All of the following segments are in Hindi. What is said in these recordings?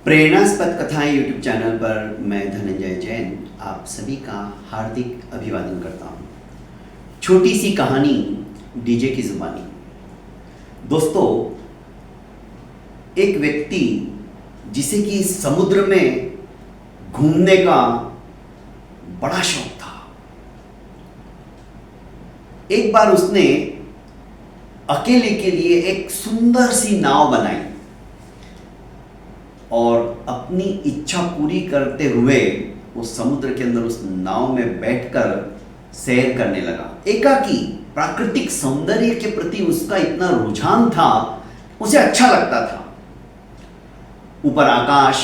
प्रेरणास्पद कथाएं यूट्यूब चैनल पर मैं धनंजय जैन आप सभी का हार्दिक अभिवादन करता हूं। छोटी सी कहानी डीजे की जुबानी। दोस्तों, एक व्यक्ति जिसे कि समुद्र में घूमने का बड़ा शौक था, एक बार उसने अकेले के लिए एक सुंदर सी नाव बनाई और अपनी इच्छा पूरी करते हुए उस समुद्र के अंदर उस नाव में बैठकर सैर करने लगा। एकाकी प्राकृतिक सौंदर्य के प्रति उसका इतना रुझान था, उसे अच्छा लगता था। ऊपर आकाश,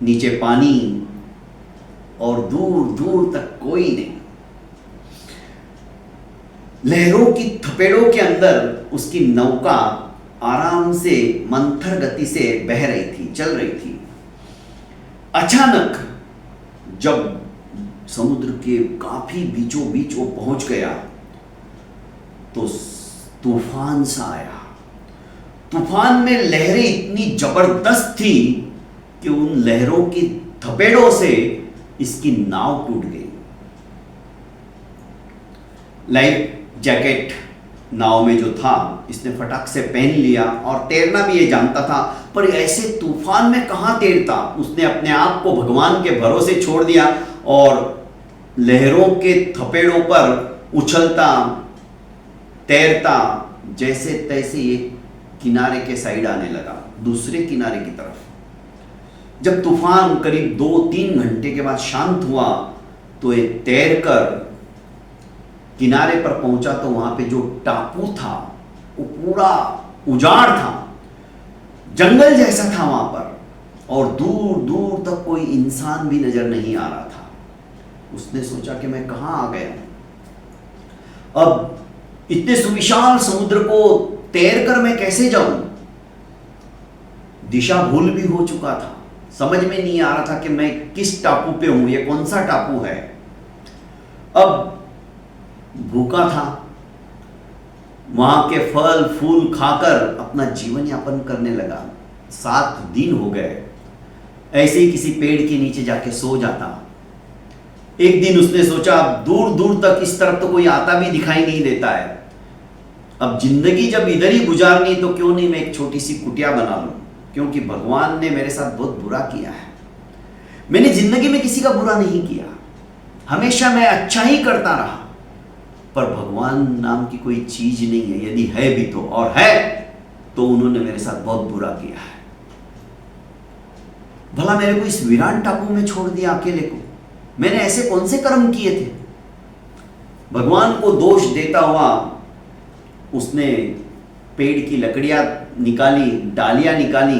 नीचे पानी और दूर दूर तक कोई नहीं। लहरों की थपेड़ों के अंदर उसकी नौका आराम से मंथर गति से बह रही थी, चल रही थी। अचानक जब समुद्र के काफी बीचों बीच वो पहुंच गया तो तूफान सा आया। तूफान में लहरें इतनी जबरदस्त थी कि उन लहरों की थपेड़ों से इसकी नाव टूट गई। लाइफ जैकेट नाव में जो था इसने फटाक से पहन लिया और तैरना भी ये जानता था, पर ऐसे तूफान में कहां तैरता। उसने अपने आप को भगवान के भरोसे छोड़ दिया और लहरों के थपेड़ों पर उछलता तैरता जैसे तैसे ये किनारे के साइड आने लगा, दूसरे किनारे की तरफ। जब तूफान करीब 2-3 घंटे के बाद शांत हुआ तो ये तैरकर किनारे पर पहुंचा तो वहां पे जो टापू था वो पूरा उजाड़ था, जंगल जैसा था वहां पर और दूर दूर तक कोई इंसान भी नजर नहीं आ रहा था। उसने सोचा कि मैं कहां आ गया, अब इतने सुविशाल समुद्र को तैरकर मैं कैसे जाऊं। दिशा भूल भी हो चुका था, समझ में नहीं आ रहा था कि मैं किस टापू पे हूं, ये कौन सा टापू है। अब भूखा था, वहां के फल फूल खाकर अपना जीवन यापन करने लगा। 7 दिन हो गए, ऐसे ही किसी पेड़ के नीचे जाके सो जाता। एक दिन उसने सोचा दूर दूर तक इस तरफ तो कोई आता भी दिखाई नहीं देता है, अब जिंदगी जब इधर ही गुजारनी तो क्यों नहीं मैं एक छोटी सी कुटिया बना लूं, क्योंकि भगवान ने मेरे साथ बहुत बुरा किया है। मैंने जिंदगी में किसी का बुरा नहीं किया, हमेशा मैं अच्छा ही करता रहा, पर भगवान नाम की कोई चीज नहीं है, यदि है भी तो, और है तो उन्होंने मेरे साथ बहुत बुरा किया है। भला मेरे को इस वीरान टापू में छोड़ दिया अकेले को, मैंने ऐसे कौन से कर्म किए थे। भगवान को दोष देता हुआ उसने पेड़ की लकड़ियां निकाली, डालियां निकाली,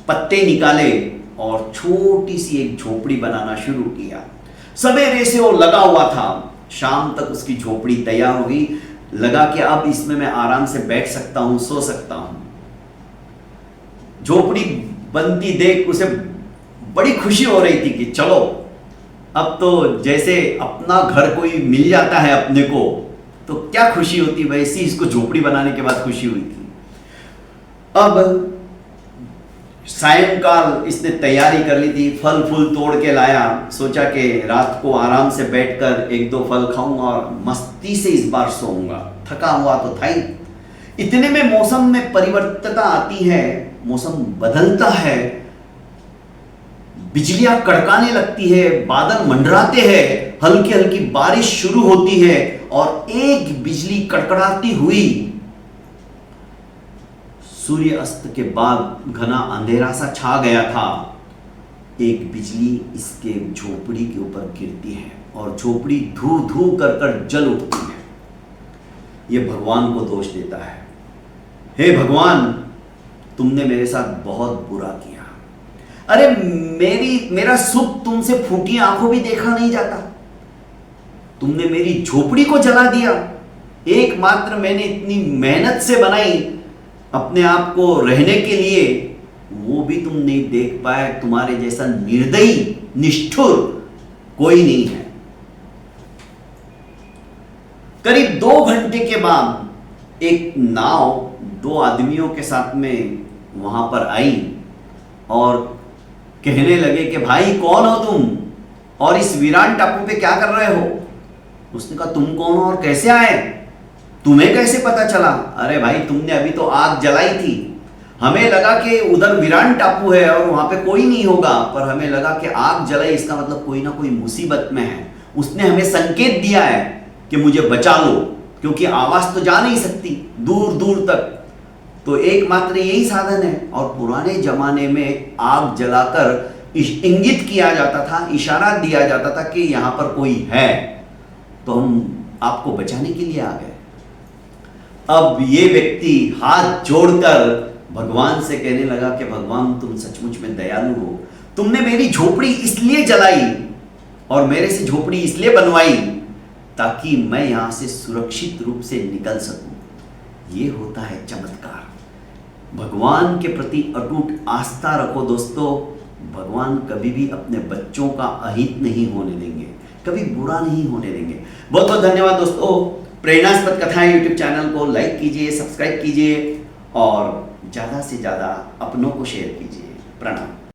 पत्ते निकाले और छोटी सी एक झोपड़ी बनाना शुरू किया। सवेरे से वो लगा हुआ था, शाम तक उसकी झोपड़ी तैयार हो गई। लगा कि अब इसमें मैं आराम से बैठ सकता हूं, सो सकता हूं। झोपड़ी बनती देख उसे बड़ी खुशी हो रही थी कि चलो अब तो जैसे अपना घर कोई मिल जाता है अपने को तो क्या खुशी होती, वैसी इसको झोपड़ी बनाने के बाद खुशी हुई थी। अब सायंकाल इसने तैयारी कर ली थी, फल फूल तोड़ के लाया, सोचा कि रात को आराम से बैठकर 1-2 फल खाऊंगा और मस्ती से इस बार सोऊंगा, थका हुआ तो था ही। इतने में मौसम में परिवर्तनता आती है, मौसम बदलता है, बिजलियां कड़काने लगती है, बादल मंडराते हैं, हल्की हल्की बारिश शुरू होती है और एक बिजली कड़कड़ाती हुई सूर्य अस्त के बाद घना अंधेरा सा छा गया था। एक बिजली इसके झोपड़ी के ऊपर गिरती है और झोपड़ी धू धू कर कर जल उठती है। यह भगवान को दोष देता है, हे भगवान तुमने मेरे साथ बहुत बुरा किया। अरे मेरा सुख तुमसे फूटी आंखों भी देखा नहीं जाता, तुमने मेरी झोपड़ी को जला दिया। एकमात्र मैंने इतनी मेहनत से बनाई अपने आप को रहने के लिए, वो भी तुम नहीं देख पाए। तुम्हारे जैसा निर्दयी निष्ठुर कोई नहीं है। करीब 2 घंटे के बाद एक नाव 2 आदमियों के साथ में वहां पर आई और कहने लगे कि भाई कौन हो तुम और इस वीरान टापू पे क्या कर रहे हो। उसने कहा तुम कौन हो और कैसे आए, तुम्हें कैसे पता चला। अरे भाई तुमने अभी तो आग जलाई थी, हमें लगा कि उधर वीरान टापू है और वहां पे कोई नहीं होगा, पर हमें लगा कि आग जलाई इसका मतलब कोई ना कोई मुसीबत में है। उसने हमें संकेत दिया है कि मुझे बचा लो, क्योंकि आवाज तो जा नहीं सकती दूर दूर तक, तो एकमात्र यही साधन है। और पुराने जमाने में आग जलाकर इंगित किया जाता था, इशारा दिया जाता था कि यहां पर कोई है, तो हम आपको बचाने के लिए आ गए। अब ये व्यक्ति हाथ जोड़कर भगवान से कहने लगा कि भगवान तुम सचमुच में दयालु हो, तुमने मेरी झोपड़ी इसलिए जलाई और मेरे से झोपड़ी इसलिए बनवाई ताकि मैं यहां से सुरक्षित रूप से निकल सकूं। ये होता है चमत्कार। भगवान के प्रति अटूट आस्था रखो दोस्तों, भगवान कभी भी अपने बच्चों का अहित नहीं होने देंगे, कभी बुरा नहीं होने देंगे। बहुत बहुत धन्यवाद दोस्तों। प्रेरणास्पद कथाएं यूट्यूब चैनल को लाइक कीजिए, सब्सक्राइब कीजिए और ज़्यादा से ज़्यादा अपनों को शेयर कीजिए। प्रणाम।